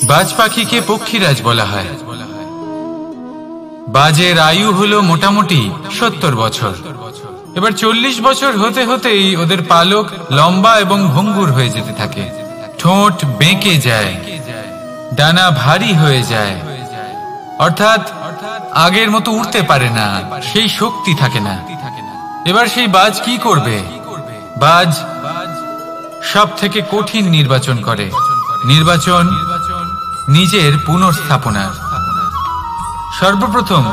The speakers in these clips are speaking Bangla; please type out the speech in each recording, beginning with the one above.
বাজ পাখিকে পক্ষীরাজ বলা হয়। বাজের আয়ু হলো মোটামুটি 70 বছর। এবার 40 বছর হতে হতেই ওদের পালক লম্বা এবং ভঙ্গুর হয়ে যেতে থাকে, ঠোঁট বেঁকে যায়, ডানা ভারী হয়ে যায়, অর্থাৎ আগের মতো উড়তে পারে না, সেই শক্তি থাকে না। এবার সেই বাজ কি করবে? বাজ সব থেকে কঠিন নির্বাচন করে, নির্বাচন নিজের পুনর্স্থাপনার। সর্বপ্রথম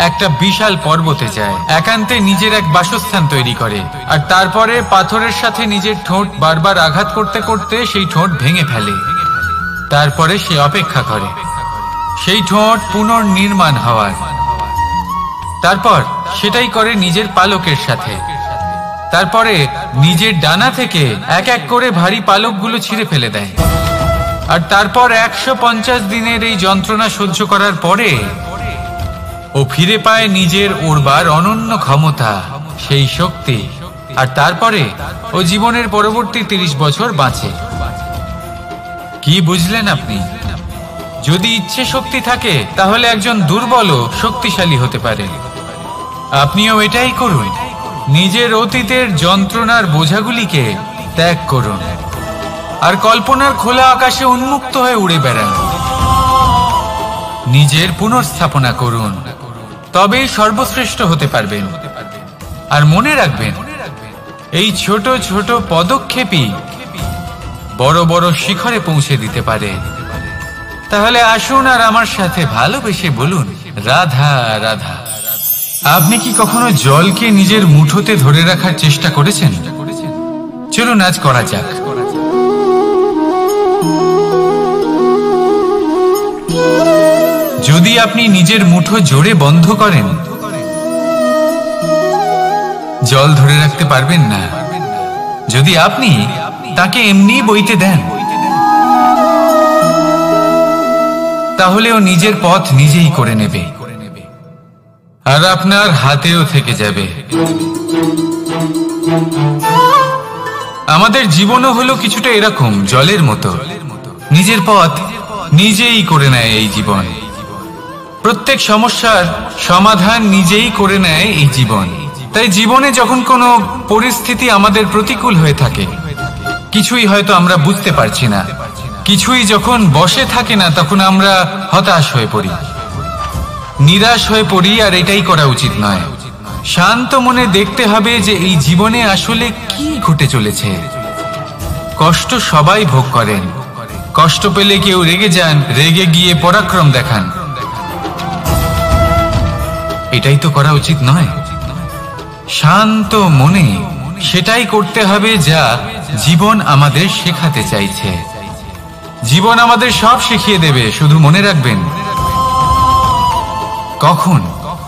একটা বিশাল পর্বতে যায়, একান্তে নিজের এক বাসস্থান তৈরি করে, আর তারপরে পাথরের সাথে নিজের ঠোঁট বারবার আঘাত করতে করতে সেই ঠোঁট ভেঙে ফেলে। তারপরে সে অপেক্ষা করে সেই ঠোঁট পুনর্নির্মাণ হওয়ার। তারপর সেটাই করে নিজের পালকের সাথে। তারপরে নিজের ডানা থেকে এক এক করে ভারী পালকগুলো ছিঁড়ে ফেলে দেয়। আর তারপর 150 দিনের এই যন্ত্রণা সহ্য করার পরে ও ফিরে পায় নিজের উড়বার অনন্য ক্ষমতা, সেই শক্তি। আর তারপরে ও জীবনের পরবর্তী 30 বছর বাঁচে। কি বুঝলেন আপনি? যদি ইচ্ছে শক্তি থাকে তাহলে একজন দুর্বলও শক্তিশালী হতে পারে। আপনিও এটাই করুন, নিজের অতীতের যন্ত্রণার বোঝাগুলিকে ত্যাগ করুন আর কল্পনার খোলা আকাশে উন্মুক্ত হয়ে উড়ে বেড়ান। নিজের পুনর্স্থাপনা করুন, তবেই সর্বশ্রেষ্ঠ হতে পারবেন। আর মনে রাখবেন, এই ছোট ছোট পদক্ষেপই বড় বড় শিখরে পৌঁছে দিতে পারে। তাহলে আসুন আর আমার সাথে ভালোবেসে বলুন, রাধা রাধা। আপনি কি কখনো জলকে নিজের মুঠোতে ধরে রাখার চেষ্টা করেছেন? চলুন আজ করা যাক। যদি আপনি নিজের মুঠো জোরে বন্ধ করেন, জল ধরে রাখতে পারবেন না। যদি আপনি তাকে এমনি বইতে দেন, তাহলে ও নিজের পথ নিজেই করে নেবে আর আপনার হাতেও থেকে যাবে। আমাদের জীবনও হলো কিছুটা এরকম, জলের মতো। নিজের পথ নিজেই করে নেয় এই জীবন। প্রত্যেক সমস্যার সমাধান নিজেই করে নেয় এই জীবন। তাই জীবনে যখন কোনো পরিস্থিতি আমাদের প্রতিকূল হয়ে থাকে, কিছুই হয়তো আমরা বুঝতে পারছি না, কিছুই যখন বসে থাকে না, তখন আমরা হতাশ হয়ে পড়ি, নিরাশ হয়ে পড়ি। আর এটাই করা উচিত নয়। শান্ত মনে দেখতে হবে যে এই জীবনে আসলে কি ঘটে চলেছে। কষ্ট সবাই ভোগ করেন। কষ্ট পেলে কেউ রেগে যান, রেগে গিয়ে পরাক্রম দেখান। এটাই তো করা উচিত নয়। শান্ত মনে সেটাই করতে হবে যা জীবন আমাদের শেখাতে চাইছে। জীবন আমাদের সব শিখিয়ে দেবে, শুধু মনে রাখবেন কখন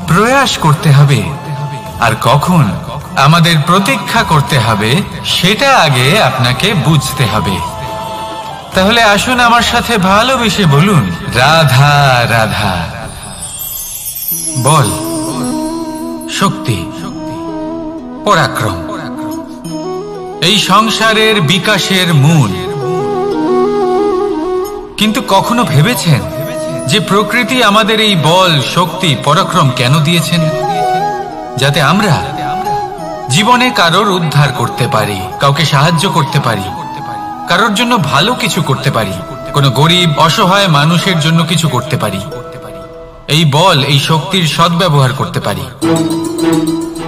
প্রয়াস করতে হবে আর কখন আমাদের প্রতীক্ষা করতে হবে, সেটা আগে আপনাকে বুঝতে হবে। তাহলে আসুন আমার সাথে ভালোবেসে বলুন, রাধা রাধা। বল, শক্তি, পরাক্রম এই সংসারের বিকাশের মূল। কিন্তু কখনো ভেবেছেন যে প্রকৃতি আমাদের এই বল, শক্তি, পরাক্রম কেন দিয়েছেন? যাতে আমরা জীবনে কারোর উদ্ধার করতে পারি, কাউকে সাহায্য করতে পারি, কারোর জন্য ভালো কিছু করতে পারি, কোনো গরিব অসহায় মানুষের জন্য কিছু করতে পারি। এই বল, এই শক্তির সদ্ব্যবহার করতে পারি।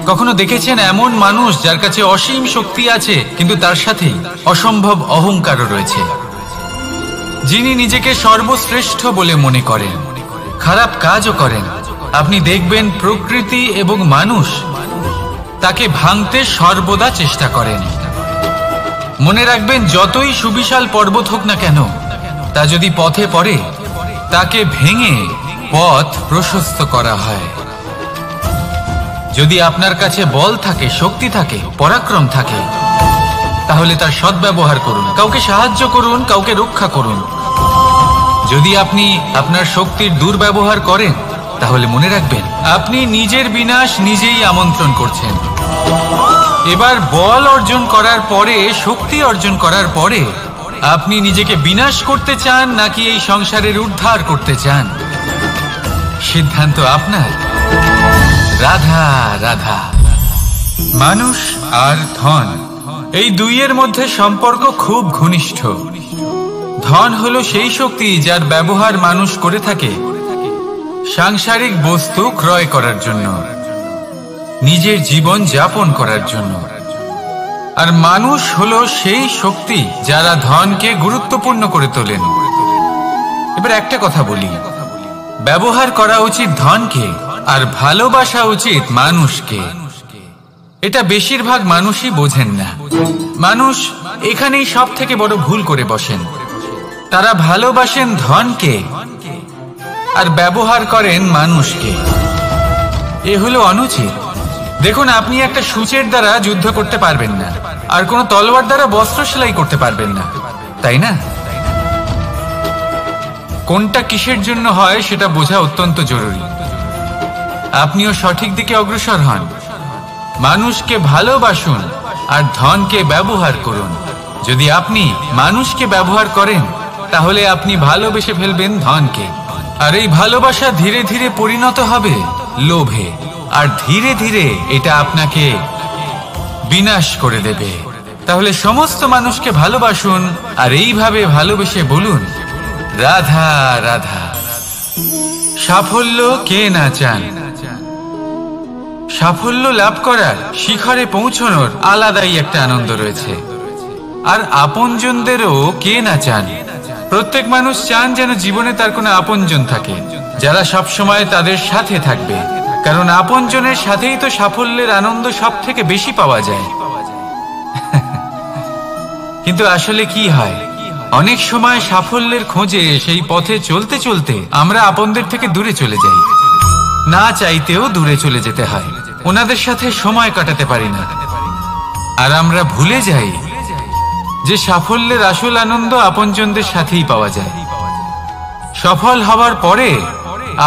কখনো দেখেছেন এমন মানুষ যার কাছে অসীম শক্তি আছে, কিন্তু তার সাথে অসম্ভব অহংকারও রয়েছে? যিনি নিজেকে সর্বশ্রেষ্ঠ বলে মনে করেন, খারাপ কাজও করেন। আপনি দেখবেন প্রকৃতি এবং মানুষ তাকে ভাঙতে সর্বদা চেষ্টা করেন। মনে রাখবেন, যতই সুবিশাল পর্বত হোক না কেন, তা যদি পথে পড়ে, তাকে ভেঙে পথ প্রশস্ত করা হয়। যদি আপনার কাছে বল থাকে, শক্তি থাকে, পরাক্রম থাকে, তাহলে তার সদ্ব্যবহার করুন। কাউকে সাহায্য করুন, কাউকে রক্ষা করুন। যদি আপনি আপনার শক্তির দুর্ব্যবহার করেন, তাহলে মনে রাখবেন আপনি নিজের বিনাশ নিজেই আমন্ত্রণ করছেন। এবার বল অর্জন করার পরে, শক্তি অর্জন করার পরে আপনি নিজেকে বিনাশ করতে চান নাকি এই সংসারের উদ্ধার করতে চান? সিদ্ধান্ত আপনার। রাধা রাধা। মানুষ আর ধন, এই দুইয়ের মধ্যে সম্পর্ক খুব ঘনিষ্ঠ। ধন হলো সেই শক্তি যার ব্যবহার মানুষ করে থাকে সাংসারিক বস্তু ক্রয় করার জন্য, নিজের জীবন যাপন করার জন্য। আর মানুষ হলো সেই শক্তি যারা ধনকে গুরুত্বপূর্ণ করে তোলেন। এবার একটা কথা বলি, ব্যবহার করা উচিত ধনকে আর ভালোবাসা উচিত মানুষকে। এটা বেশিরভাগ মানুষই বোঝেন না। মানুষ এখানেই সব থেকে বড় ভুল করে বসেন। তারা ভালোবাসেন ধনকে আর ব্যবহার করেন মানুষকে। এ হলো অনুচিত। দেখুন, আপনি একটা সূচের দ্বারা যুদ্ধ করতে পারবেন না, আর কোনো তলোয়ার দ্বারা বস্ত্র সেলাই করতে পারবেন না, তাই না? কোনটা কিসের জন্য হয় সেটা বোঝা অত্যন্ত জরুরি। আপনিও সঠিক দিকে অগ্রসর হন। মানুষকে ভালোবাসুন আর ধনকে ব্যবহার করুন। যদি আপনি মানুষকে ব্যবহার করেন তাহলে আপনি ভালোবেসে ফেলবেন ধনকে, আর এই ভালোবাসা ধীরে ধীরে পরিণত হবে লোভে, আর ধীরে ধীরে এটা আপনাকে বিনাশ করে দেবে। তাহলে সমস্ত মানুষকে ভালোবাসুন আর এইভাবে ভালোবেসে বলুন, রাধা রাধা। সাফল্য কে না চান? সাফল্য লাভ করার, শিখরে পৌঁছানোর আলাদাই একটা আনন্দ রয়েছে। আর আপনজনদেরও কে না চান? প্রত্যেক মানুষ চান যেন জীবনে তার কোনো আপনজন থাকে, যারা সব সময় তাদের সাথে থাকবে। কারণ আপনজনের সাথেই তো সাফল্যের আনন্দ সব থেকে বেশি পাওয়া যায়। কিন্তু আসলে কি হয়, অনেক সময় সাফল্যের খোঁজে সেই পথে চলতে চলতে আমরা আপনদের থেকে দূরে চলে যাই। না চাইতেও দূরে চলে যেতে হয়, ওনাদের সাথে সময় কাটাতে পারি না। আর আমরা ভুলে যাই যে সাফল্যের আসল আনন্দ আপনজনদের সাথেই পাওয়া যায়। সফল হওয়ার পরে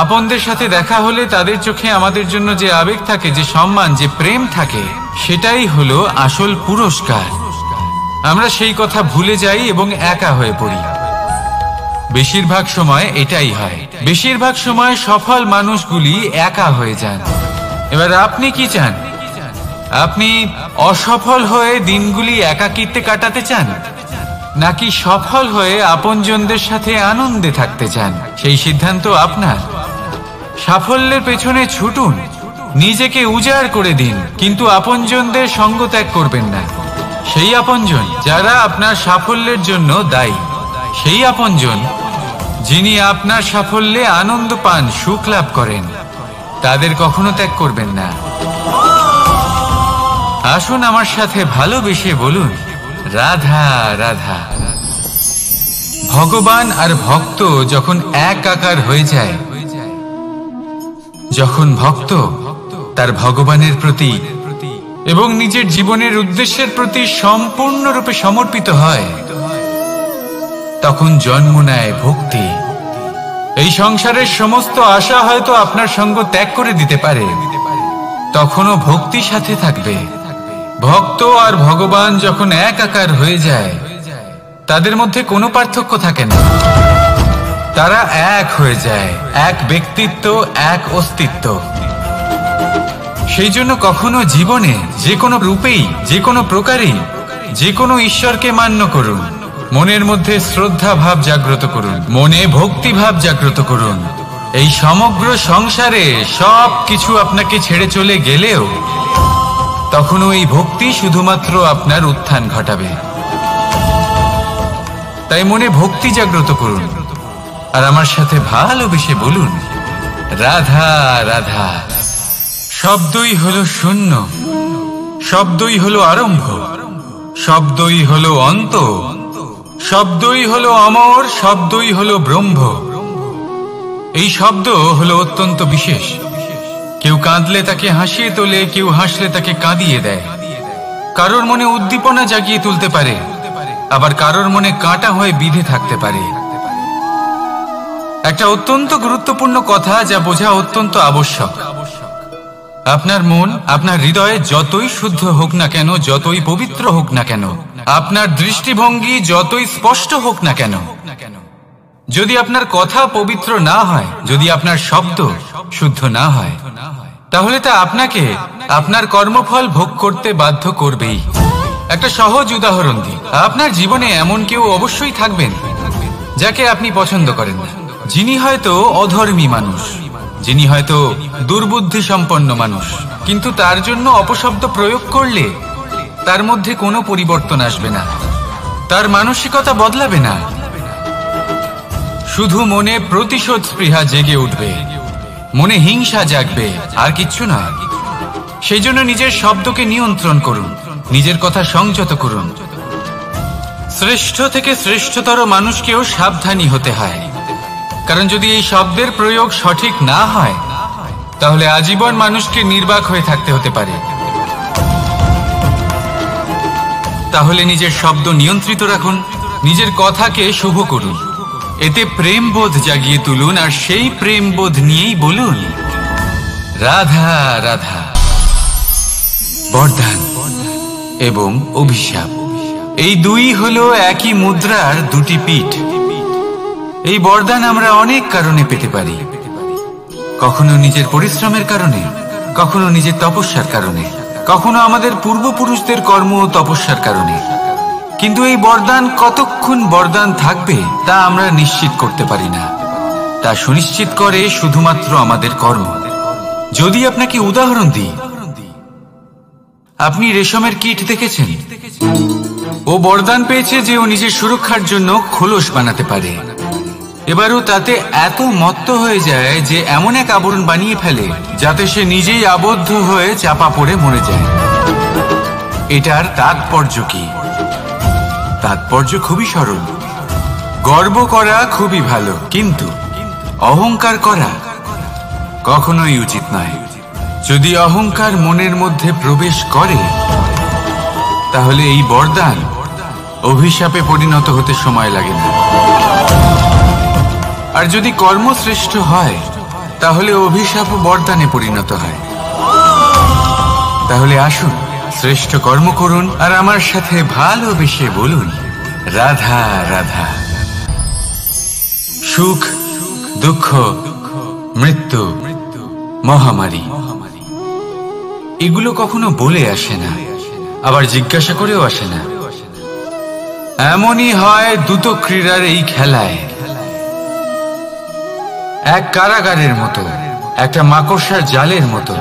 আপনদের সাথে দেখা হলে তাদের চোখে আমাদের জন্য যে আবেগ থাকে, যে সম্মান, যে প্রেম থাকে, সেটাই হলো আসল পুরস্কার। আমরা সেই কথা ভুলে যাই এবং একা হয়ে পড়ি। বেশিরভাগ সময় এটাই হয়। বেশিরভাগ সময় সফল মানুষগুলি একা হয়ে যান। এবার আপনি কি চান? আপনি অসফল হয়ে দিনগুলি একাকিত্বে কাটাতে চান, নাকি সফল হয়ে আপনজনদের সাথে আনন্দে থাকতে চান? সেই সিদ্ধান্ত আপনার। সাফল্যের পেছনে ছুটুন, নিজেকে উজাড় করে দিন, কিন্তু আপনজনদের সঙ্গ ত্যাগ করবেন না। সেই আপনজন যারা আপনার সাফল্যের জন্য দায়ী, সেই আপনজন যিনি আপনার সাফল্যে আনন্দ পান, সুখ লাভ করেন, তাদের কখনো ত্যাগ করবেন না। আসুন আমার সাথে ভালোবেসে বলুন, রাধা রাধা। ভগবান আর ভক্ত যখন একাকার হয়ে যায়, যখন ভক্ত তার ভগবানের প্রতি এবং নিজের জীবনের উদ্দেশ্যের প্রতি সম্পূর্ণরূপে সমর্পিত হয়, তখন জন্ম নেয় ভক্তি। এই সংসারের সমস্ত আশা হয়তো আপনার সঙ্গ ত্যাগ করে দিতে পারে, তখনও ভক্তি সাথে থাকবে। ভক্ত আর ভগবান যখন একাকার হয়ে যায়, তাদের মধ্যে কোনো পার্থক্য থাকে না। তারা এক হয়ে যায়, এক ব্যক্তিত্ব, এক অস্তিত্ব। সেই জন্য কখনো জীবনে যে কোনো রূপেই, যে কোনো প্রকারেই, যে কোনো ঈশ্বরকে মান্য করুন। মনের মধ্যে শ্রদ্ধা ভাব জাগ্রত করুন, মনে ভক্তি ভাব জাগ্রত করুন। এই সমগ্র সংসারে সব কিছু আপনাকে ছেড়ে চলে গেলেও তখনও এই ভক্তি শুধুমাত্র আপনার উত্থান ঘটাবে। তাই মনে ভক্তি জাগ্রত করুন আর আমার সাথে ভালোবেসে বলুন, রাধা রাধা। শব্দই হলো শূন্য, শব্দই হলো আরম্ভ, শব্দই হলো অন্ত, শব্দই হলো অমর, শব্দই হলো ব্রহ্ম। এই শব্দ হলো অত্যন্ত বিশেষ। কেউ কাঁদলে তাকে হাসিয়ে তোলে, কেউ হাসলে তাকে কাঁদিয়ে দেয়। কারোর মনে উদ্দীপনা জাগিয়ে তুলতে পারে, আবার কারোর মনে কাঁটা হয়ে বিঁধে থাকতে পারে। একটা অত্যন্ত গুরুত্বপূর্ণ কথা যা বোঝা অত্যন্ত আবশ্যক। আপনার মন, আপনার হৃদয়ে যতই শুদ্ধ হোক না কেন, যতই পবিত্র হোক না কেন, আপনার দৃষ্টিভঙ্গি যতই স্পষ্ট হোক না কেন, যদি আপনার কথা পবিত্র না হয়, যদি আপনার শব্দ শুদ্ধ না হয়, তাহলে তা আপনাকে আপনার কর্মফল ভোগ করতে বাধ্য করবেই। একটা সহজ উদাহরণ দিই, আপনার জীবনে এমন কেউ অবশ্যই থাকবেন যাকে আপনি পছন্দ করেন না, যিনি হয়তো অধর্মী মানুষ, যিনি হয়তো দুর্বুদ্ধি সম্পন্ন মানুষ, কিন্তু তার জন্য অপশব্দ প্রয়োগ করলে তার মধ্যে কোনো পরিবর্তন আসবে না, তার মানসিকতা বদলাবে না, শুধু মনে প্রতিশোধ স্পৃহা জেগে উঠবে, মনে হিংসা জাগবে, আর কিচ্ছু না। সেই জন্য নিজের শব্দকে নিয়ন্ত্রণ করুন, নিজের কথা সংযত করুন। শ্রেষ্ঠ থেকে শ্রেষ্ঠতর মানুষকেও সাবধানী হতে হয়, কারণ যদি এই শব্দের প্রয়োগ সঠিক না হয়, তাহলে আজীবন মানুষকে নির্বাক হয়ে থাকতে হতে পারে। তাহলে নিজের শব্দ নিয়ন্ত্রিত রাখুন, নিজের কথাকে শুভ করুন, এতে প্রেমবোধ জাগিয়ে তুলুন, আর সেই প্রেমবোধ নিয়েই বলুন রাধা রাধা। বরদান এবং অভিশাপ, এই দুই হলো একই মুদ্রার দুটি পিঠ। এই বরদান আমরা অনেক কারণে পেতে পারি, কখনো নিজের পরিশ্রমের কারণে, কখনো নিজের তপস্যার কারণে, কখনো আমাদের পূর্বপুরুষদের কর্ম ও তপস্যার কারণে। কিন্তু এই বরদান কতক্ষণ বরদান থাকবে তা আমরা নিশ্চিত করতে পারি না, তা সুনিশ্চিত করে শুধুমাত্র আমাদের কর্ম। যদি আপনাকে উদাহরণ দিই, আপনি রেশমের কীট দেখেছেন? ও বরদান পেয়েছে যে ও নিজের সুরক্ষার জন্য খোলস বানাতে পারে। এবারও তাতে এত মত্ত হয়ে যায় যে এমন এক আবরণ বানিয়ে ফেলে যাতে সে নিজেই আবদ্ধ হয়ে চাপা পড়ে মরে যায়। এটার তাৎপর্য কি? তাৎপর্য খুবই সরল। গর্ব করা খুবই ভালো, কিন্তু অহংকার করা কখনোই উচিত নয়। যদি অহংকার মনের মধ্যে প্রবেশ করে, তাহলে এই বরদান অভিশাপে পরিণত হতে সময় লাগে না। আর যদি কর্মশ্রেষ্ঠ হয়, তাহলে অভিশাপ বরদানে পরিণত হয়। তাহলে আসুন শ্রেষ্ঠ কর্ম করুন, আর আমার সাথে ভালোবেসে বলুন রাধা রাধা। সুখ, দুঃখ, মৃত্যু, মহামারী, এগুলো কখনো বলে আসে না, আবার জিজ্ঞাসা করেও আসে না। এমনই হয় দ্রুত ক্রীড়ার এই খেলায়। এক কারাগারের মতো, একটা মাকড়সার জালের মতো।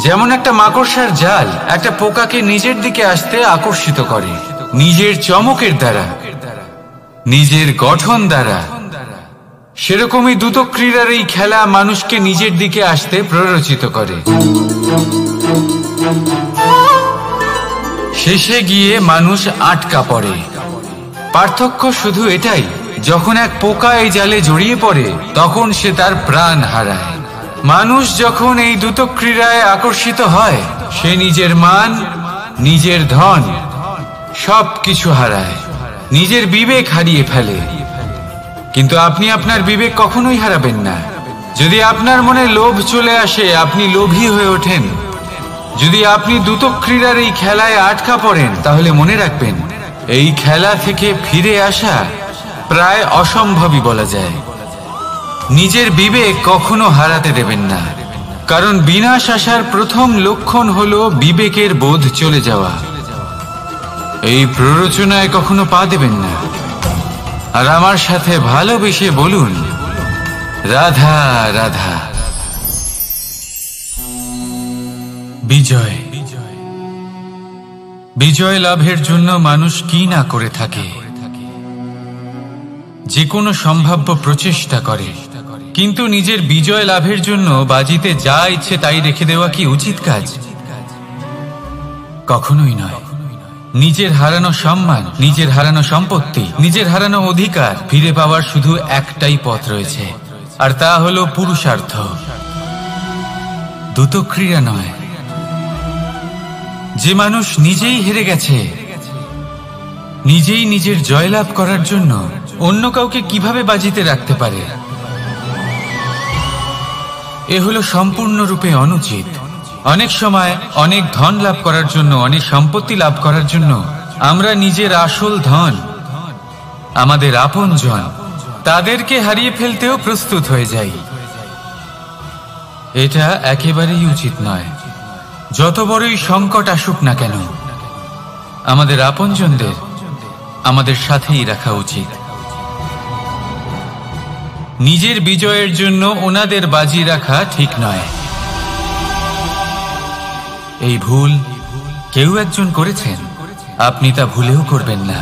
যেমন একটা মাকড়সার জাল একটা পোকাকে নিজের দিকে আসতে আকর্ষিত করে নিজের চমকের দ্বারা, নিজের গঠন দ্বারা, সেরকমই দ্রুত ক্রীড়ার এই খেলা মানুষকে নিজের দিকে আসতে প্ররোচিত করে। শেষে গিয়ে মানুষ আটকা পড়ে। পার্থক্য শুধু এটাই, যখন এক পোকা এই জালে জড়িয়ে পড়ে তখন সে তার প্রাণ হারায়। মানুষ যখন এই দ্রুত ক্রীড়ায় আকর্ষিত হয়, সে নিজের মান, নিজের ধন সবকিছু হারায়, নিজের বিবেক হারিয়ে ফেলে। কিন্তু আপনি আপনার বিবেক কখনোই হারাবেন না। যদি আপনার মনে লোভ চলে আসে, আপনি লোভী হয়ে ওঠেন। যদি আপনি দ্রুত ক্রীড়ার এই খেলায় আটকা পড়েন, তাহলে মনে রাখবেন এই খেলা থেকে ফিরে আসা প্রায় অসম্ভবই বলা যায়। নিজের বিবেক কখনো হারাতে দেবেন না, কারণ বিনাশ আসার প্রথম লক্ষণ হলো বিবেকের বোধ চলে যাওয়া। এই প্ররোচনায় কখনো পা দেবেন না। আর আমার সাথে ভালোবেসে বলুন রাধা রাধা। বিজয়, বিজয় লাভের জন্য মানুষ কি না করে থাকে, যে কোনো সম্ভাব্য প্রচেষ্টা করে। কিন্তু নিজের বিজয় লাভের জন্য বাজিতে যা ইচ্ছে তাই রেখে দেওয়া কি উচিত কাজ? কখনোই নয়। নিজের হারানো সম্মান, নিজের হারানো সম্পত্তি, নিজের হারানো অধিকার ফিরে পাওয়ার শুধু একটাই পথ রয়েছে, আর তা হলো পুরুষার্থ, দ্রুত ক্রীড়া নয়। যে মানুষ নিজেই হেরে গেছে, নিজেই নিজের জয়লাভ করার জন্য অন্য কাউকে কিভাবে বাজিতে রাখতে পারে? এ হলো সম্পূর্ণরূপে অনুচিত, অনেক সময় অনেক ধন লাভ করার জন্য, অনেক সম্পত্তি লাভ করার জন্য আমরা নিজের আসল ধন, আমাদের আপনজন, তাদেরকে হারিয়ে ফেলতেও প্রস্তুত হয়ে যাই। এটা একেবারেই উচিত নয়। যত বড়ই সংকট আসুক না কেন, আমাদের আপনজনদের আমাদের সাথেই রাখা উচিত। নিজের বিজয়ের জন্য ওনাদের বাজি রাখা ঠিক নয়। এই ভুল কেউ একজন করেছেন, আপনি তা ভুলেও করবেন না।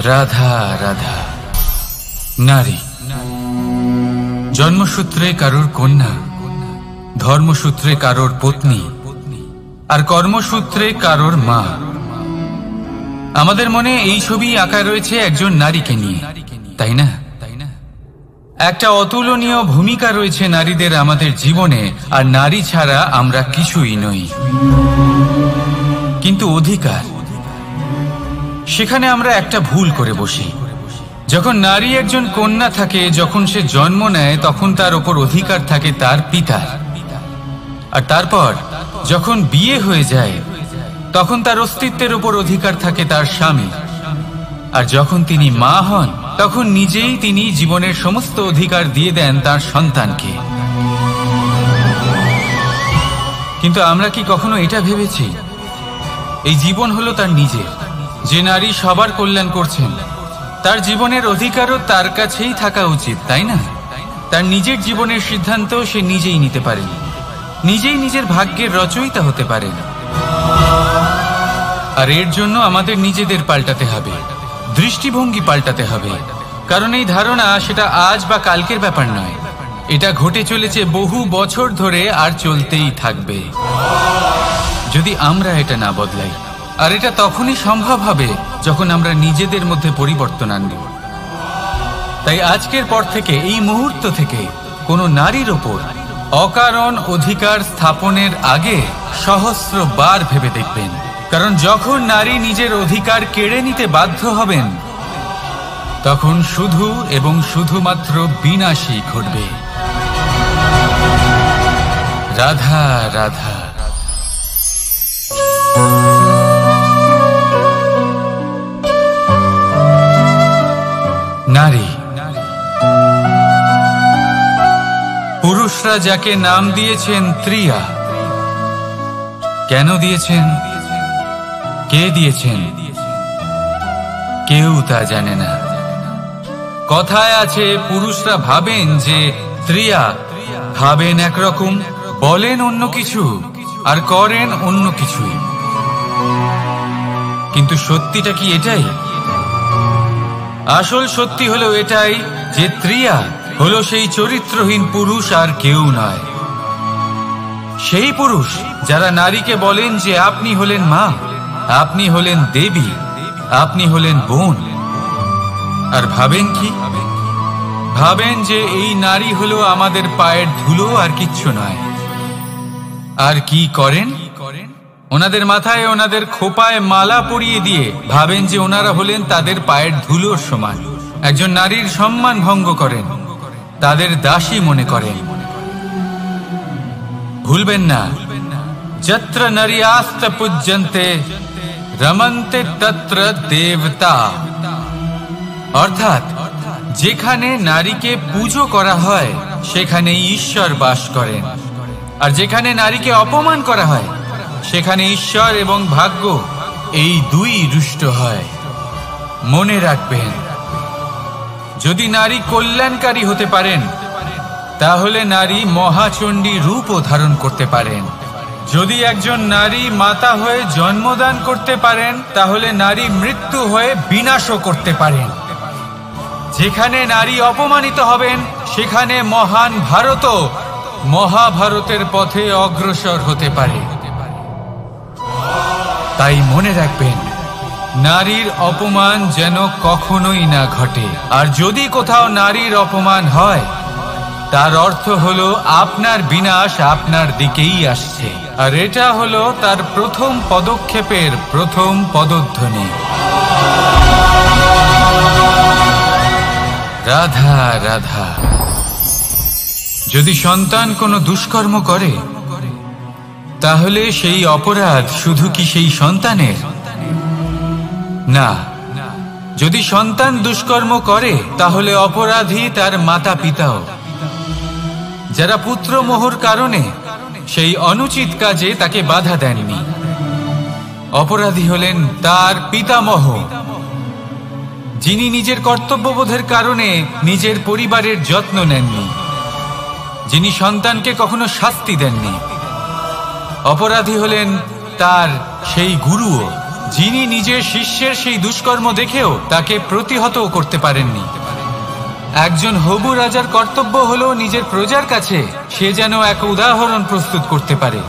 রাধা রাধা। নারী জন্মসূত্রে কারোর কন্যা, ধর্মসূত্রে কারোর পত্নী, আর কর্মসূত্রে কারোর মা। আমাদের মনে এই ছবি আঁকা রয়েছে একজন নারীকে নিয়ে, তাই না? একটা অতুলনীয় ভূমিকা রয়েছে নারীদের আমাদের জীবনে, আর নারী ছাড়া আমরা কিছুই নই। কিন্তু অধিকার, সেখানে আমরা একটা ভুল করে বসি। যখন নারী একজন কন্যা থাকে, যখন সে জন্ম নেয়, তখন তার ওপর অধিকার থাকে তার পিতার। আর তারপর যখন বিয়ে হয়ে যায়, তখন তার অস্তিত্বের উপর অধিকার থাকে তার স্বামী। আর যখন তিনি মা হন, তখন নিজেই তিনি জীবনের সমস্ত অধিকার দিয়ে দেন তার সন্তানকে। কিন্তু আমরা কি কখনো এটা ভেবেছি এই জীবন হলো তার নিজের? যে নারী সবার কল্যাণ করছেন, তার জীবনের অধিকারও তার কাছেই থাকা উচিত, তাই না? তার নিজের জীবনের সিদ্ধান্ত সে নিজেই নিতে পারেন, নিজেই নিজের ভাগ্যের রচয়িতা হতে পারেন। আর এর জন্য আমাদের নিজেদের পাল্টাতে হবে, দৃষ্টিভঙ্গি পাল্টাতে হবে। কারণ এই ধারণা সেটা আজ বা কালকের ব্যাপার নয়, এটা ঘটে চলেছে বহু বছর ধরে, আর চলতেই থাকবে যদি আমরা এটা না বদলাই। আর এটা তখনই সম্ভব হবে যখন আমরা নিজেদের মধ্যে পরিবর্তন আনব। তাই আজকের পর থেকে, এই মুহূর্ত থেকে, কোনো নারীর ওপর অকারণ অধিকার স্থাপনের আগে সহস্রবার ভেবে দেখবেন। কারণ যখন নারী নিজের অধিকার কেড়ে নিতে বাধ্য হবেন, তখন শুধু এবং শুধুমাত্র বিনাশই ঘটবে। রাধা রাধা। নারী, পুরুষরা যাকে নাম দিয়েছেন ত্রিয়া, কেন দিয়েছেন, কে দিয়েছেন, কেউ তা জানে না। কথায় আছে, পুরুষরা ভাবেন যে ত্রিয়া, ভাবেন একরকম, বলেন অন্য কিছু, আর করেন অন্য কিছুই। কিন্তু সত্যিটা কি এটাই? আসল সত্যি হলো এটাই যে ত্রিয়া হলো সেই চরিত্রহীন পুরুষ, আর কেউ নয়। সেই পুরুষ যারা নারীকে বলেন যে আপনি হলেন মা, আপনি হলেন দেবী, আপনি হলেন বোন। আর ভাবেন কি? ভাবেন যে এই নারী হলো আমাদের পায়ের ধুলো, আর কিচ্ছু নয়। আর কি করেন? ওনাদের মাথায়, ওনাদের খোপায় মালা পরিয়ে দিয়ে ভাবেন যে ওনারা হলেন তাদের পায়ের ধুলোর সমান। একজন নারীর সম্মান ভঙ্গ করেন, তাদের দাসী মনে করেন। ভুলবেন না, যত্র নারীয়াস্ত পূজ্যন্তে রমন্তে তত্র দেবতা। অর্থাৎ যেখানে নারীকে পুজো করা হয়, সেখানে ঈশ্বর বাস করেন। আর যেখানে নারীকে অপমান করা হয়, সেখানে ঈশ্বর এবং ভাগ্য এই দুই রুষ্ট হয়। মনে রাখবেন, যদি নারী কল্যাণকারী হতে পারেন, তাহলে নারী মহাচণ্ডী রূপও ধারণ করতে পারেন। যদি একজন নারী মাতা হয়ে জন্মদান করতে পারেন, তাহলে নারী মৃত্যু হয়ে বিনাশও করতে পারেন। যেখানে নারী অপমানিত হবেন, সেখানে মহান ভারতও মহাভারতের পথে অগ্রসর হতে পারে। তাই মনে রাখবেন, নারীর অপমান যেন কখনোই না ঘটে। আর যদি কোথাও নারীর অপমান হয়, তার অর্থ হলো আপনার বিনাশ আপনার দিকেই আসছে। আর এটা হলো তার প্রথম পদক্ষেপের প্রথম পদধ্বনি। রাধা রাধা। যদি সন্তান কোনো দুষ্কর্ম করে তাহলে সেই অপরাধ শুধু কি সেই সন্তানের? না, যদি সন্তান দুষ্কর্ম করে তাহলে অপরাধী তার মাতা পিতাও, যারা পুত্রমোহর কারণে সেই অনুচিত কাজে তাকে বাধা দেননি। অপরাধী হলেন তার পিতামহ, যিনি নিজের কর্তব্যবোধের কারণে নিজের পরিবারের যত্ন নেননি, যিনি সন্তানকে কখনো শাস্তি দেননি। অপরাধী হলেন তার সেই গুরুও, যিনি নিজের শিষ্যের সেই দুষ্কর্ম দেখেও তাকে প্রতিহত করতে পারেননি। একজন হবু রাজার কর্তব্য হলো নিজের প্রজার কাছে সে যেন এক উদাহরণ প্রস্তুত করতে পারে,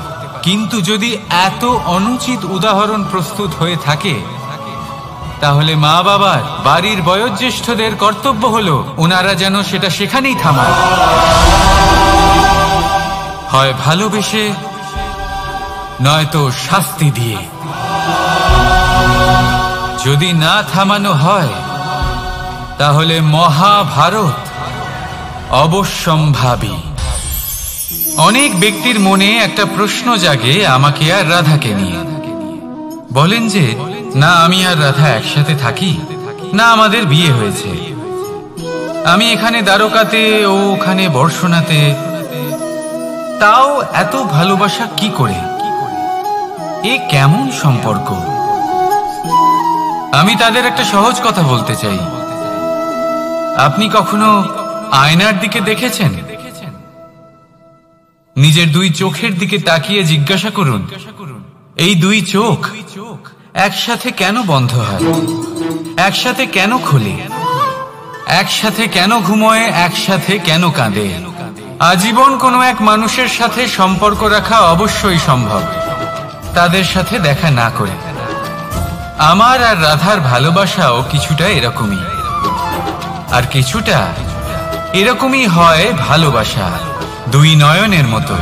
কিন্তু যদি এত অনুচিত উদাহরণ প্রস্তুত হয়ে থাকে তাহলে মা বাবার, বাড়ির বয়োজ্যেষ্ঠদের কর্তব্য হলো ওনারা যেন সেটা সেখানেই থামায়, হয় ভালোবেসে নয়তো শাস্তি দিয়ে। যদি না থামানো হয় তাহলে মহাভারত অবশ্যম্ভাবী। অনেক ব্যক্তির মনে একটা প্রশ্ন জাগে আমাকে আর রাধাকে নিয়ে। বলেন যে না আমি আর রাধা একসাথে থাকি, না আমাদের বিয়ে হয়েছে, আমি এখানে দ্বারকাতে ও ওখানে বর্ষণাতে, তাও এত ভালোবাসা কি করে? এ কেমন সম্পর্ক? আমি তাদের একটা সহজ কথা বলতে চাই। আপনি কখনো আয়নার দিকে দেখেছেন? নিজের দুই চোখের দিকে তাকিয়ে জিজ্ঞাসা করুন, এই দুই চোখ একসাথে কেন বন্ধ হয়, একসাথে কেন খোলে, একসাথে কেন ঘুমোয়, একসাথে কেন কাঁদে? আজীবন কোনো এক মানুষের সাথে সম্পর্ক রাখা অবশ্যই সম্ভব, তাদের সাথে দেখা না করে। আমার আর রাধার ভালোবাসাও কিছুটা এরকমই, আর কিছুটা এরকমই হয় ভালোবাসা দুই নয়নের মতো,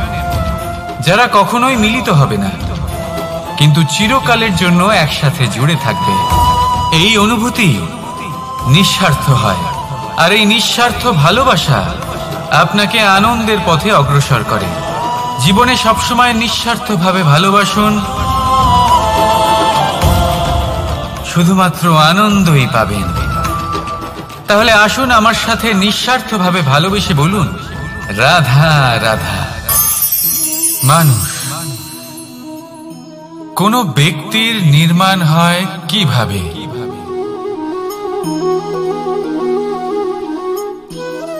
যারা কখনোই মিলিত হবে না কিন্তু চিরকালের জন্য একসাথে জুড়ে থাকবে। এই অনুভূতি নিঃস্বার্থ হয়, আর এই নিঃস্বার্থ ভালোবাসা আপনাকে আনন্দের পথে অগ্রসর করে। জীবনে সবসময় নিঃস্বার্থভাবে ভালোবাসুন, শুধুমাত্র আনন্দই পাবেন। তাহলে আসুন আমার সাথে নিঃস্বার্থভাবে ভালোবেসে বলুন, রাধা রাধা। মানুষ, কোন ব্যক্তির নির্মাণ হয় কিভাবে?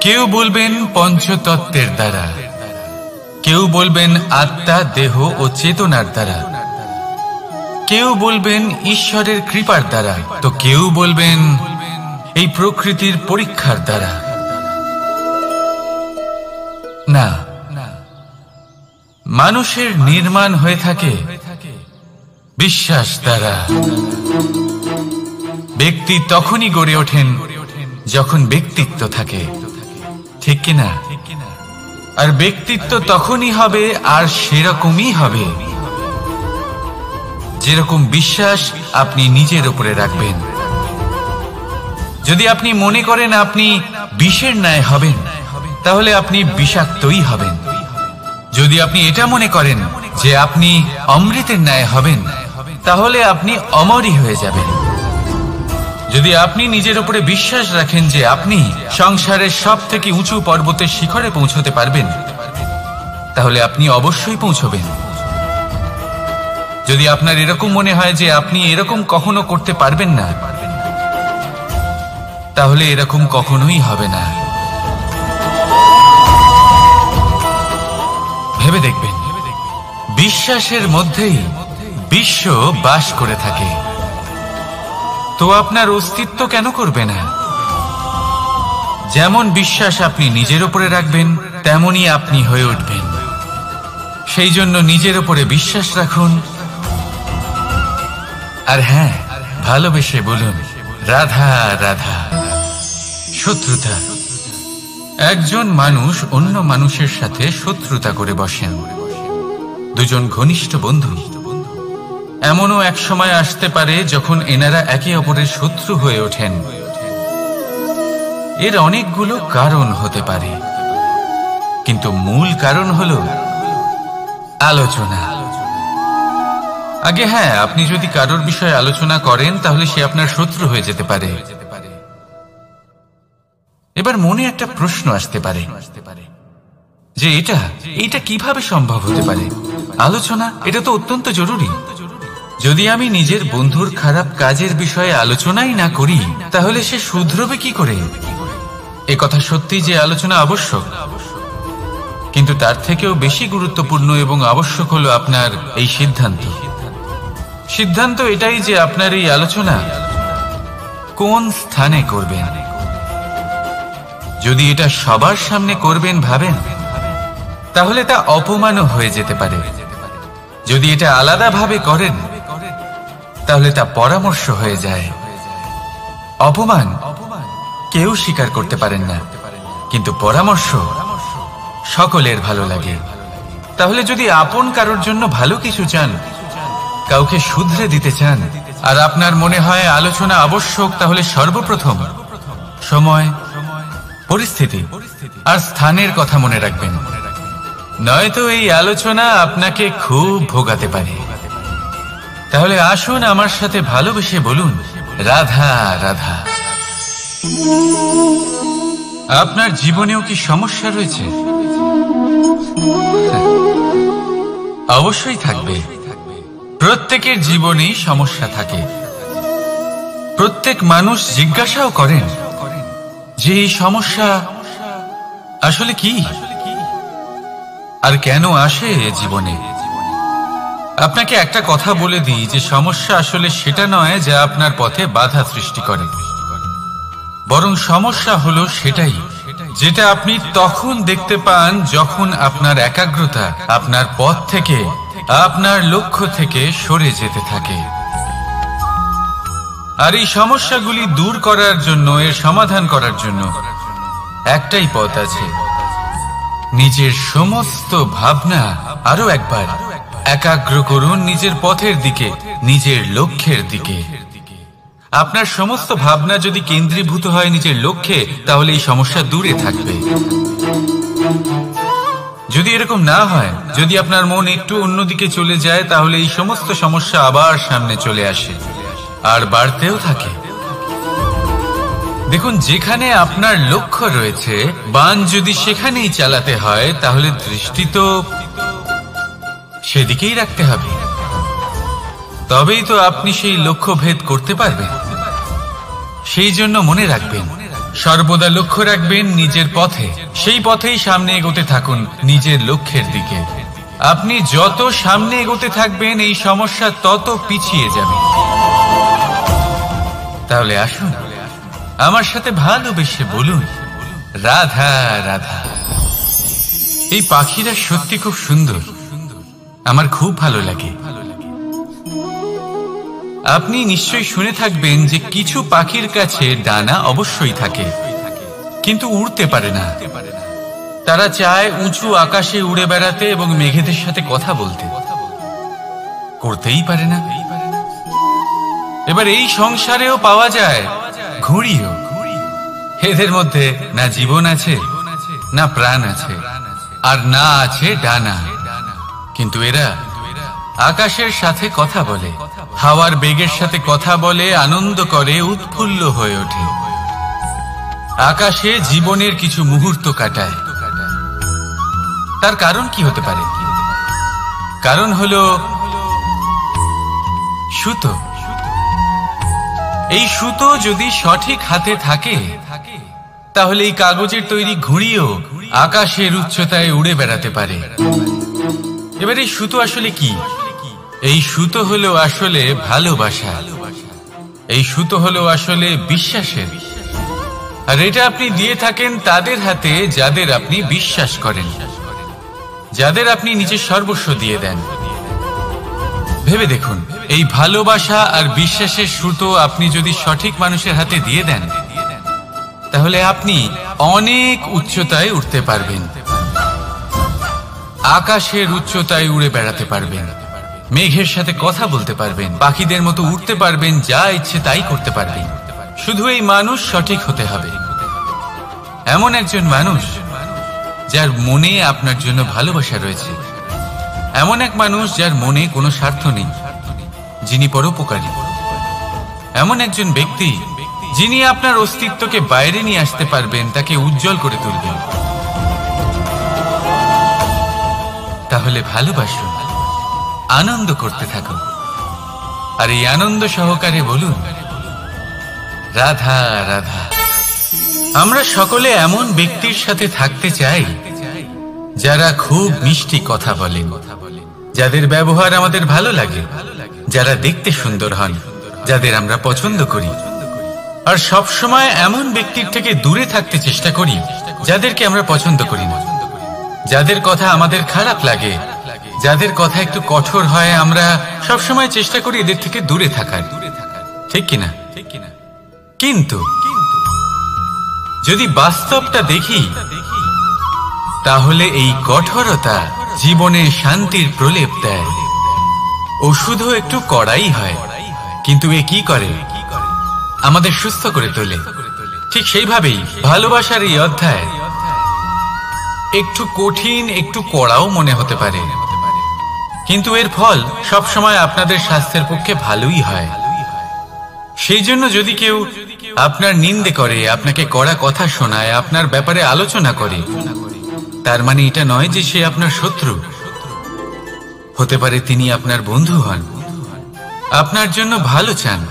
কেউ বলবেন পঞ্চতত্ত্বের দ্বারা, কেউ বলবেন আত্মা, দেহ ও চেতনার দ্বারা, কেউ বলবেন ঈশ্বরের কৃপার দ্বারা, তো কেউ বলবেন এই প্রকৃতির পরীক্ষার দ্বারা। না, মানুষের নির্মাণ হয়ে থাকে বিশ্বাস দ্বারা। ব্যক্তি তখনই গড়ে ওঠেন যখন ব্যক্তিত্ব থাকে, ঠিক কিনা? আর ব্যক্তিত্ব তখনই হবে আর সেরকমই হবে যেরকম বিশ্বাস আপনি নিজের উপরে রাখবেন। যদি আপনি মনে করেন আপনি বিষের ন্যায় হবেন তাহলে আপনি বিষাক্তই হবেন। যদি আপনি এটা মনে করেন যে আপনি অমৃতের ন্যায় হবেন তাহলে আপনি অমরই হয়ে যাবেন। যদি আপনি নিজের উপরে বিশ্বাস রাখেন যে আপনি সংসারের সব থেকে উঁচু পর্বতের শিখরে পৌঁছতে পারবেন তাহলে আপনি অবশ্যই পৌঁছবেন। যদি আপনার এরকম মনে হয় যে আপনি এরকম কখনো করতে পারবেন না তাহলে এরকম কখনোই হবে না। ভেবে দেখবেন, বিশ্বাসের মধ্যেই বিশ্ব বাস করে থাকে, তো আপনার অস্তিত্ব কেন করবে না? যেমন বিশ্বাস আপনি নিজের উপরে রাখবেন তেমনই আপনি হয়ে উঠবেন। সেই জন্য নিজের উপরে বিশ্বাস রাখুন, আর হ্যাঁ, ভালোবেসে বলুন রাধা রাধা। শত্রুতা, একজন মানুষ অন্য মানুষের সাথে শত্রুতা করে বসেন। দুজন ঘনিষ্ঠ বন্ধু, এমনও এক সময় আসতে পারে যখন এনারা একে অপরের শত্রু হয়ে ওঠেন। এর অনেকগুলো কারণ হতে পারে। কিন্তু মূল কারণ হলো আলোচনা। আগে হ্যাঁ, আপনি যদি কারোর বিষয়ে আলোচনা করেন তাহলে সে আপনার শত্রু হয়ে যেতে পারে। এবার মনে একটা প্রশ্ন আসতে পারে যে এটা কিভাবে সম্ভব হতে পারে? আলোচনা এটা তো অত্যন্ত জরুরি। যদি আমি নিজের বন্ধুর খারাপ কাজের বিষয়ে আলোচনাই না করি তাহলে সে শুধরবে কি করে? এ কথা সত্যি যে আলোচনা আবশ্যক, কিন্তু তার থেকেও বেশি গুরুত্বপূর্ণ এবং আবশ্যক হলো আপনার এই সিদ্ধান্ত এটাই যে আপনার এই আলোচনা কোন স্থানে করবেন। যদি এটা সবার সামনে করবেন ভাবেন, তাহলে তা অপমানও হয়ে যেতে পারে। যদি এটা আলাদাভাবে করেন তাহলে তা পরামর্শ হয়ে যায়। অপমান কেউ স্বীকার করতে পারেন না, কিন্তু পরামর্শ সকলের ভালো লাগে। তাহলে যদি আপন কারোর জন্য ভালো কিছু চান, কাউকে শুধরে দিতে চান, আর আপনার মনে হয় আলোচনা আবশ্যক, তাহলে সর্বপ্রথম সময়, পরিস্থিতি আর স্থানের কথা মনে রাখবেন, নয়তো এই আলোচনা আপনাকে খুব ভোগাতে পারে। তাহলে আসুন আমার সাথে ভালোবেসে বলুন, রাধা রাধা। আপনার জীবনেও কি সমস্যা রয়েছে? অবশ্যই থাকবে। প্রত্যেকের জীবনেই সমস্যা থাকে। প্রত্যেক মানুষ জিজ্ঞাসাও করেন যে এই সমস্যা আসলে কি আর কেন আসে জীবনে। আপনাকে একটা কথা বলে দিই যে সমস্যা আসলে সেটা নয় যা আপনার পথে বাধা সৃষ্টি করে, বরং সমস্যা হলো সেটাই যেটা আপনি তখন দেখতে পান যখন আপনার একাগ্রতা আপনার পথ থেকে, আপনার লক্ষ্য থেকে সরে যেতে থাকে। আর এই সমস্যাগুলি দূর করার জন্য, এর সমাধান করার জন্য একটাই পথ আছে, নিজের সমস্ত ভাবনা আরো একবার একাগ্র করুন নিজের পথের দিকে, নিজের লক্ষ্যের দিকে। আপনার সমস্ত ভাবনা যদি কেন্দ্রীভূত হয় নিজের লক্ষ্যে, তাহলে এই সমস্যা দূরে থাকবে। যদি এরকম না হয়, যদি আপনার মন একটু অন্যদিকে চলে যায়, তাহলে এই সমস্ত সমস্যা আবার সামনে চলে আসে আর বাড়তেও থাকে। দেখুন, যেখানে আপনার লক্ষ্য রয়েছে, বান যদি সেখানেই চালাতে হয়, তাহলে দৃষ্টি তো সেদিকেই রাখতে হবে। তবেই তো আপনি সেই লক্ষ্য ভেদ করতে পারবেন। সেই জন্য মনে রাখবেন, সর্বদা লক্ষ্য রাখবেন নিজের পথে, সেই পথেই সামনে এগোতে থাকুন নিজের লক্ষ্যের দিকে। আপনি যত সামনে এগোতে থাকবেন এই সমস্যা তত পিছিয়ে যাবে। তাহলে আসুন আমার সাথে ভালোবেসে বলুন, রাধা রাধা। এই পাখিরা সত্যি খুব সুন্দর, আমার খুব ভালো লাগে। আপনি নিশ্চয়ই শুনে থাকবেন যে কিছু পাখির কাছে ডানা অবশ্যই থাকে, কিন্তু উড়তে পারে না। তারা চায় উঁচু আকাশে উড়ে বেড়াতে এবং মেঘেদের সাথে কথা বলতে, করতেই পারে না। এবার এই সংসারেও পাওয়া যায় ঘুড়িও। এদের মধ্যে না জীবন আছে, না প্রাণ আছে, আর না আছে ডানা, কিন্তু এরা আকাশের সাথে কথা বলে, হাওয়ার বেগের সাথে কথা বলে, আনন্দ করে, উৎফুল্ল হয়ে ওঠে, আকাশে জীবনের কিছু মুহূর্ত কাটায়। তার কারণ কি হতে পারে? কারণ হলো সুতো। এই সুতো যদি সঠিক হাতে থাকে, তাহলে এই কাগজের তৈরি ঘুড়িও আকাশের উচ্চতায় উড়ে বেড়াতে পারে। এবার এই সুতো আসলে কি? এই সুতো হলো আসলে ভালোবাসা। এই সুতো হলো আসলে বিশ্বাসের। আর এটা আপনি দিয়ে থাকেন তাদের হাতে যাদের আপনি বিশ্বাস করেন, যাদের আপনি নিজের সর্বস্ব দিয়ে দেন। ভেবে দেখুন, এই ভালোবাসা আর বিশ্বাসের সুতো আপনি যদি সঠিক মানুষের হাতে দিয়ে দেন, তাহলে আপনি অনেক উচ্চতায় উঠতে পারবেন, আকাশের উচ্চতায় উড়ে বেড়াতে পারবেন, মেঘের সাথে কথা বলতে পারবেন, পাখিদের মতো উঠতে পারবেন, যা ইচ্ছে তাই করতে পারবেন। শুধু এই মানুষ সঠিক হতে হবে, এমন একজন মানুষ যার মনে আপনার জন্য ভালোবাসা রয়েছে, এমন এক মানুষ যার মনে কোনো স্বার্থ নেই, যিনি পরোপকারী, এমন একজন ব্যক্তি যিনি আপনার অস্তিত্বকে বাইরে নিয়ে আসতে পারবেন, তাকে উজ্জ্বল করে তুলবেন। তাহলে ভালোবাসুন, আনন্দ করতে থাকুন, আর এই আনন্দ সহকারে বলুন রাধা রাধা। আমরা সকলে এমন ব্যক্তির সাথে থাকতে চাই যারা খুব মিষ্টি কথা বলেন, যাদের ব্যবহার আমাদের ভালো লাগে, যারা দেখতে সুন্দর হন, যাদের আমরা পছন্দ করি। আর সব সময় এমন ব্যক্তির থেকে দূরে থাকতে চেষ্টা করি যাদেরকে আমরা পছন্দ করি না, যাদের কথা আমাদের খারাপ লাগে, যাদের কথা একটু কঠোর হয়। আমরা সব সময় চেষ্টা করি এদের থেকে দূরে থাকার, ঠিক কিনা? কিন্তু যদি বাস্তবটা দেখি, তাহলে এই কঠোরতা জীবনে শান্তির প্রলেপ দেয়। ওষুধও একটু কড়াই হয়, কিন্তু এ কি করে? আমাদের সুস্থ করে তোলে। ঠিক সেইভাবেই ভালোবাসার এই অধ্যায় একটু কঠিন, একটু কড়াও মনে হতে পারে, কিন্তু এর ফল সবসময় আপনাদের স্বাস্থ্যের পক্ষে ভালোই হয়। সেই জন্য যদি কেউ আপনার নিন্দে করে, আপনাকে কড়া কথা শোনায়, আপনার ব্যাপারে আলোচনা করে, তার মানে এটা নয় যে সে আপনার শত্রু। হতে পারে তিনি আপনার বন্ধু হন, আপনার জন্য ভালো চান,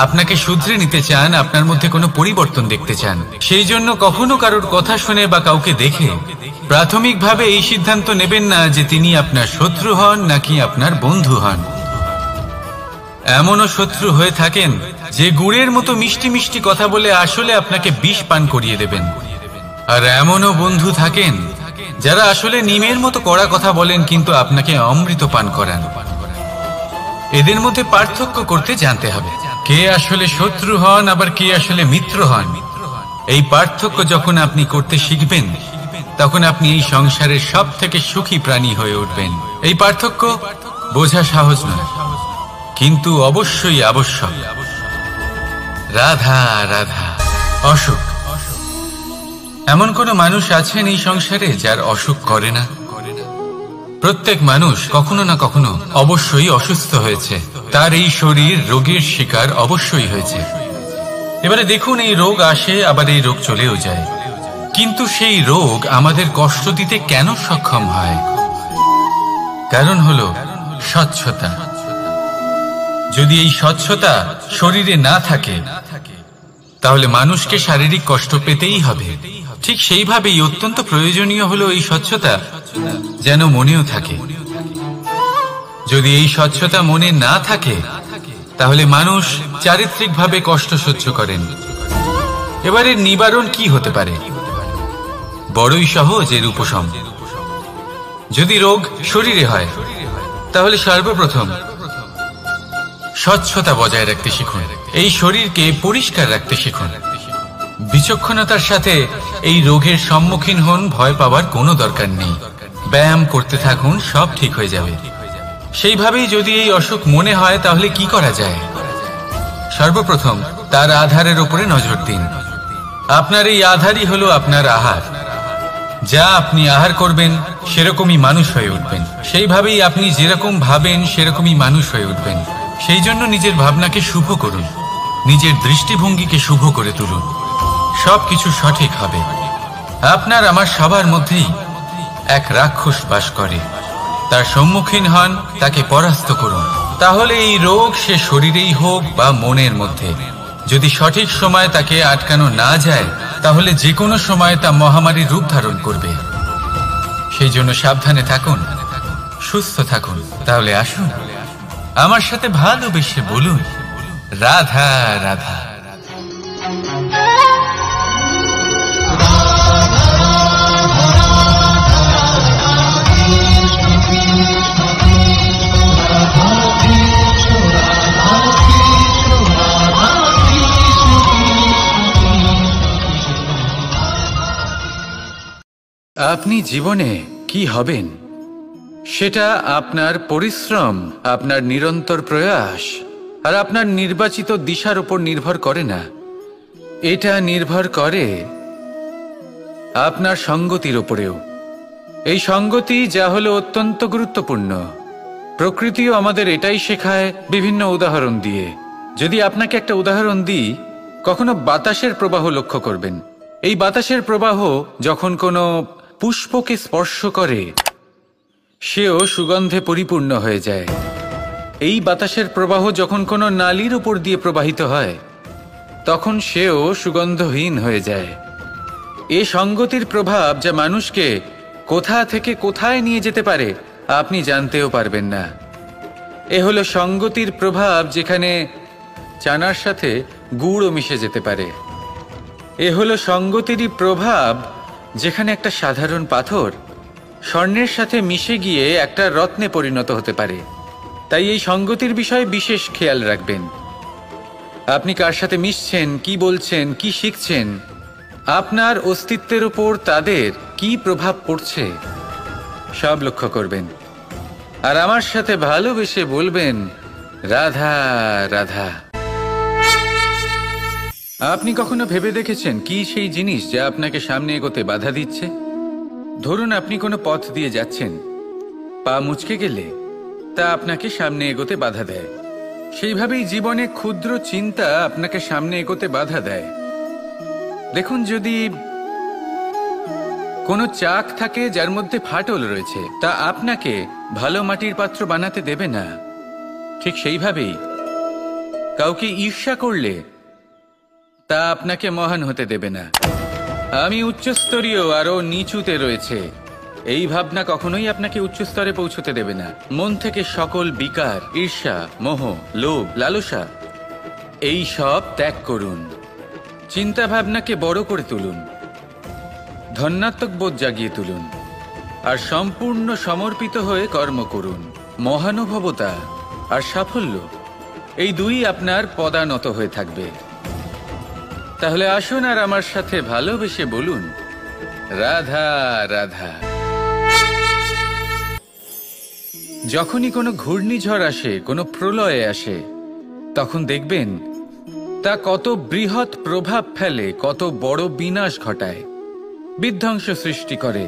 আপনাকে শুধরে নিতে চান, আপনার মধ্যে কোনো পরিবর্তন দেখতে চান। সেই জন্য কখনো কারোর কথা শুনে বা কাউকে দেখে প্রাথমিকভাবে এই সিদ্ধান্ত নেবেন না যে তিনি আপনার শত্রু হন নাকি আপনার বন্ধু হন। এমনও শত্রু হয়ে থাকেন যে গুড়ের মতো মিষ্টি মিষ্টি কথা বলে আসলে আপনাকে বিষ পান করিয়ে দেবেন। আর এমনও বন্ধু থাকেন যারা আসলে নিমের মতো কড়া কথা বলেন, কিন্তু আপনাকে অমৃত পান করান। এদের মধ্যে পার্থক্য করতে জানতে হবে, কে আসলে শত্রু হন আবার কে আসলে মিত্র হন। এই পার্থক্য যখন আপনি করতে শিখবেন, তখন আপনি এই সংসারের সব থেকে সুখী প্রাণী হয়ে উঠবেন। এই পার্থক্য বোঝা সহজ নয়, কিন্তু অবশ্যই আবশ্যক। রাধা রাধা। অসুখ। এমন কোন মানুষ আছেন এই সংসারে যার অসুখ করে না? প্রত্যেক মানুষ কখনো না কখনো অবশ্যই অসুস্থ হয়েছে, তার এই শরীর রোগের শিকার অবশ্যই হয়েছে। এবারে দেখুন, এই রোগ আসে, আবার এই রোগ চলেও যায়, কিন্তু সেই রোগ আমাদের কষ্ট দিতে কেন সক্ষম হয়? কারণ হলো স্বচ্ছতা। যদি এই স্বচ্ছতা শরীরে না থাকে, তাহলে মানুষকে শারীরিক কষ্ট পেতেই হবে। ঠিক সেইভাবেই অত্যন্ত প্রয়োজনীয় হলো এই স্বচ্ছতা যেন মনেও থাকে। যদি এই স্বচ্ছতা মনে না থাকে, তাহলে মানুষ চারিত্রিকভাবে কষ্ট সহ্য করেন। এবারে নিবারণ কি হতে পারে? বড়ই সহজ এর উপশম। যদি রোগ শরীরে হয়, তাহলে সর্বপ্রথম স্বচ্ছতা বজায় রাখতে শিখুন, এই শরীরকে পরিষ্কার রাখতে শিখুন। বিচক্ষণতার সাথে এই রোগের সম্মুখীন হন, ভয় পাওয়ার কোনো দরকার নেই। ব্যায়াম করতে থাকুন, সব ঠিক হয়ে যাবে। সেইভাবেই যদি এই অসুখ মনে হয়, তাহলে কি করা যায়? সর্বপ্রথম তার আধারের উপরে নজর দিন। আপনার এই আধারই হলো আপনার আহার। যা আপনি আহার করবেন, সেরকমই মানুষ হয়ে উঠবেন। সেইভাবেই আপনি যেরকম ভাবেন, সেরকমই মানুষ হয়ে উঠবেন। সেই জন্য নিজের ভাবনাকে শুভ করুন, নিজের দৃষ্টিভঙ্গিকে শুভ করে তুলুন, সবকিছু সঠিক হবে। আপনার আমার সবার মধ্যেই এক রাক্ষস বাস করে, তার সম্মুখীন হন, তাকে পরাস্ত করুন। তাহলে এই রোগ সে শরীরেই হোক বা মনের মধ্যে, যদি সঠিক সময় তাকে আটকানো না যায়, তাহলে যে কোনো সময় তা মহামারীর রূপ ধারণ করবে। সেই জন্য সাবধানে থাকুন, সুস্থ থাকুন। তাহলে আসুন, আমার সাথে ভালোবেসে বলুন রাধা রাধা। আপনি জীবনে কি হবেন, সেটা আপনার পরিশ্রম, আপনার নিরন্তর প্রয়াস আর আপনার নির্বাচিত দিশার উপর নির্ভর করে না। এটা নির্ভর করে আপনার সঙ্গতির উপরেও। এই সঙ্গতি যা হলো অত্যন্ত গুরুত্বপূর্ণ। প্রকৃতিও আমাদের এটাই শেখায় বিভিন্ন উদাহরণ দিয়ে। যদি আপনাকে একটা উদাহরণ দিই, কখনো বাতাসের প্রবাহ লক্ষ্য করবেন। এই বাতাসের প্রবাহ যখন কোনো পুষ্পকে স্পর্শ করে, সেও সুগন্ধে পরিপূর্ণ হয়ে যায়। এই বাতাসের প্রবাহ যখন কোনো নালীর উপর দিয়ে প্রবাহিত হয়, তখন সেও সুগন্ধহীন হয়ে যায়। এ সঙ্গতির প্রভাব যা মানুষকে কোথা থেকে কোথায় নিয়ে যেতে পারে আপনি জানতেও পারবেন না। এ হলো সঙ্গতির প্রভাব, যেখানে চানার সাথে গুড়ও মিশে যেতে পারে। এ হলো সঙ্গতিরই প্রভাব, যেখানে একটা সাধারণ পাথর স্বর্ণের সাথে মিশে গিয়ে একটা রত্নে পরিণত হতে পারে। তাই এই সঙ্গতির বিষয়ে বিশেষ খেয়াল রাখবেন। আপনি কার সাথে মিশছেন, কি বলছেন, কি শিখছেন, আপনার অস্তিত্বের উপর তাদের কি প্রভাব পড়ছে, সব লক্ষ্য করবেন। আর আমার সাথে ভালোবেসে বলবেন, রাধা রাধা। আপনি কখনো ভেবে দেখেছেন কি সেই জিনিস যা আপনাকে সামনে এগোতে বাধা দিচ্ছে? ধরুন আপনি কোনো পথ দিয়ে যাচ্ছেন, পা মুচকে গেলে তা আপনাকে সামনে এগোতে বাধা দেয়। সেইভাবেই জীবনে ক্ষুদ্র চিন্তা আপনাকে সামনে এগোতে বাধা দেয়। দেখুন, যদি কোনো চাক থাকে যার মধ্যে ফাটল রয়েছে, তা আপনাকে ভালো মাটির পাত্র বানাতে দেবে না। ঠিক সেইভাবেই কাউকে ঈর্ষা করলে তা আপনাকে মহান হতে দেবে না। আমি উচ্চস্তরীয়, আরো নিচুতে রয়েছে, এই ভাবনা কখনোই আপনাকে উচ্চ স্তরে পৌঁছতে দেবে না। মন থেকে সকল বিকার, ঈর্ষা, মোহ, লোভ, লালসা এই সব ত্যাগ করুন। চিন্তা ভাবনাকে বড় করে তুলুন, ধন্যাত্মক বোধ জাগিয়ে তুলুন, আর সম্পূর্ণ সমর্পিত হয়ে কর্ম করুন। মহানুভবতা আর সাফল্য এই দুই আপনার পদানত হয়ে থাকবে। তাহলে আসুন আর আমার সাথে ভালোবেসে বলুন, রাধা রাধা। যখনই কোনো ঘূর্ণিঝড় আসে, কোনো প্রলয় আসে, তখন দেখবেন তা কত বৃহৎ প্রভাব ফেলে, কত বড় বিনাশ ঘটায়, বিধ্বংস সৃষ্টি করে।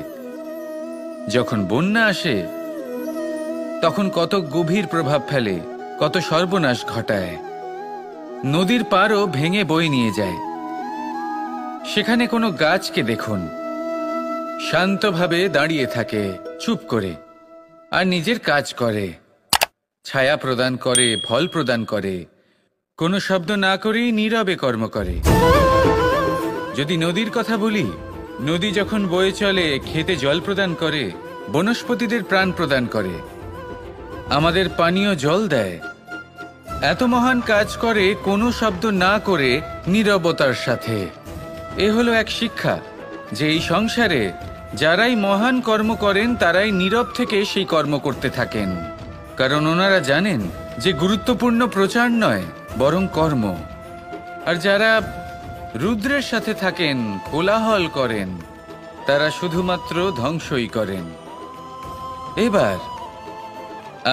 যখন বন্যা আসে, তখন কত গভীর প্রভাব ফেলে, কত সর্বনাশ ঘটায়। নদীর পাড়ও ভেঙে বয়ে নিয়ে যায়। সেখানে কোনো গাছকে দেখুন, শান্তভাবে দাঁড়িয়ে থাকে, চুপ করে, আর নিজের কাজ করে, ছায়া প্রদান করে, ফল প্রদান করে, কোনো শব্দ না করেই নীরবে কর্ম করে। যদি নদীর কথা বলি, নদী যখন বয়ে চলে, খেতে জল প্রদান করে, বনস্পতিদের প্রাণ প্রদান করে, আমাদের পানীয় জল দেয়। এত মহান কাজ করে কোনো শব্দ না করে, নীরবতার সাথে। এ হলো এক শিক্ষা যে এই সংসারে যারাই মহান কর্ম করেন তারাই নীরব থেকে সেই কর্ম করতে থাকেন, কারণ ওনারা জানেন যে গুরুত্বপূর্ণ প্রচার নয়, বরং কর্ম। আর যারা রুদ্রের সাথে থাকেন, কোলাহল করেন, তারা শুধুমাত্র ধ্বংসই করেন। এবার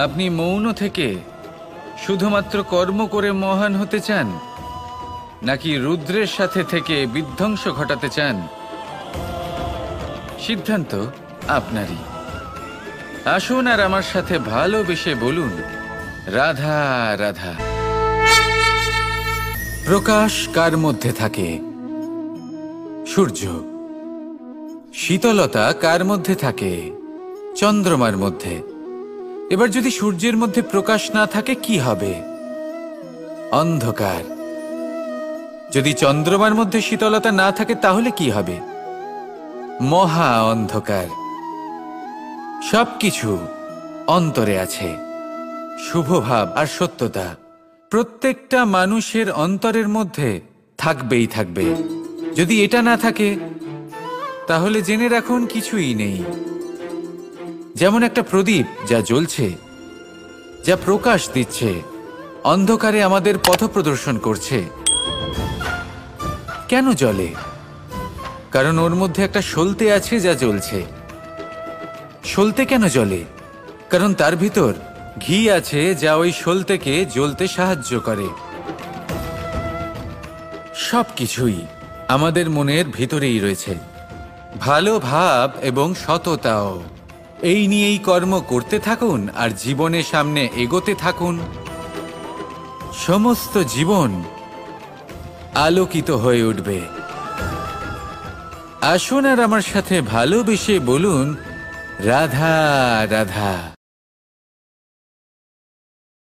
আপনি মৌন থেকে শুধুমাত্র কর্ম করে মহান হতে চান, নাকি রুদ্রের সাথে থেকে বিধ্বংস ঘটাতে চান? সিদ্ধান্ত আপনারই। আসুন আর আমার সাথে ভালোবেসে বলুন, রাধা রাধা। প্রকাশ কার মধ্যে থাকে? সূর্য। শীতলতা কার মধ্যে থাকে? চন্দ্রমার মধ্যে। এবার যদি সূর্যের মধ্যে প্রকাশ না থাকে কি হবে? অন্ধকার। যদি চন্দ্রমার মধ্যে শীতলতা না থাকে তাহলে কি হবে? মহা অন্ধকার। সবকিছু অন্তরে আছে, শুভভাব আর সত্যতা প্রত্যেকটা মানুষের অন্তরের মধ্যে থাকবেই থাকবে। যদি এটা না থাকে তাহলে জেনে রাখুন কিছুই নেই। যেমন একটা প্রদীপ যা জ্বলছে, যা প্রকাশ দিচ্ছে, অন্ধকারে আমাদের পথ প্রদর্শন করছে। কেন জ্বলে? কারণ ওর মধ্যে একটা সলতে আছে যা জ্বলছে। সলতে কেন জ্বলে? কারণ তার ভিতর ঘি আছে যা ওই সলতেকে জ্বলতে সাহায্য করে। সবকিছুই আমাদের মনের ভিতরেই রয়েছে। ভালো ভাব এবং সততাও। এই নিয়েই কর্ম করতে থাকুন আর জীবনের সামনে এগোতে থাকুন। সমস্ত জীবন আলোকিত হয়ে উঠবে। আসুন আর আমার সাথে ভালোবেসে বলুন, রাধা রাধা।